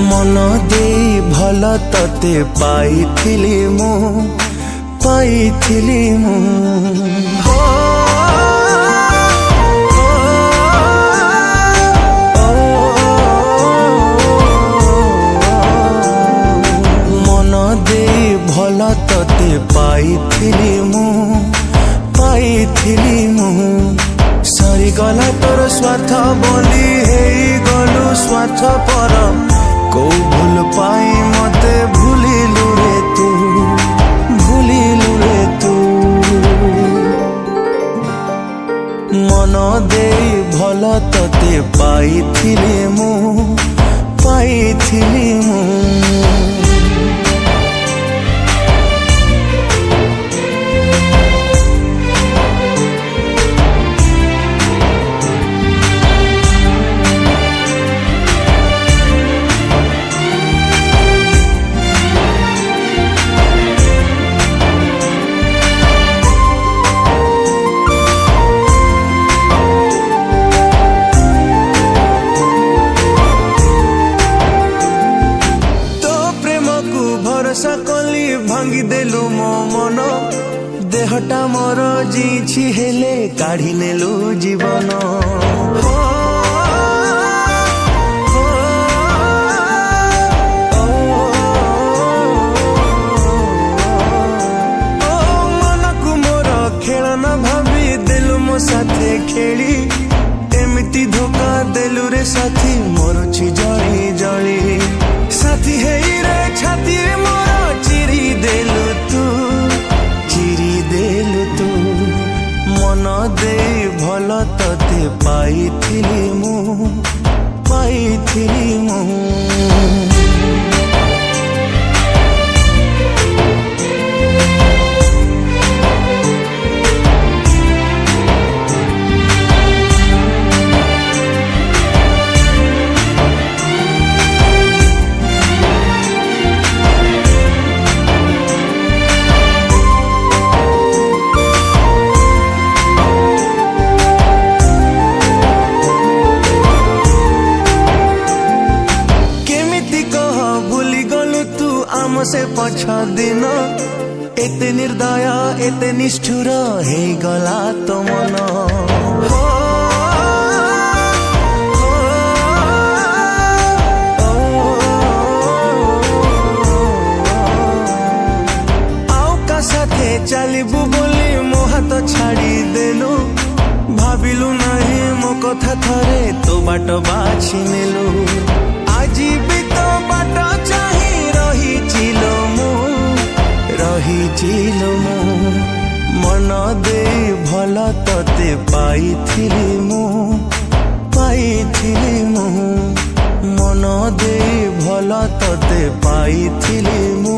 मन दे भल तते पाइथिली मु मन दे भल तते पाइथिली मु सरी गला तोर स्वार्थ बोली हे गलु स्वार्थ पर को भूल पाई मते भूलिलु रे तू मन दे भल तते पाइथिली मु सकली भांगी देलु मो मन देहटा मोर जीछि हेले काढ़ी नेलु जीवन मन को मोर खेलना भाभी देलु मो साथे खेली एमिति धोखा देलु रे साथी मोर छि जली जली साथी हे रे छाती मोर चिरी देलु तू मन दे भल तते पाइथिली मु से पछा दिन एते निर्दया एते निष्ठुर हे गला तो मन आउ का साथे चलिबु बोली मो हाथ छाड़ी देलु भाबिलु नहीं मो कथा थरे तो बाट बाछि नेलु आज भी तो बाट चाही रहिचिलो मु मन दे भल तते पाइथिली मु मन दे भल तते पाइथिली मु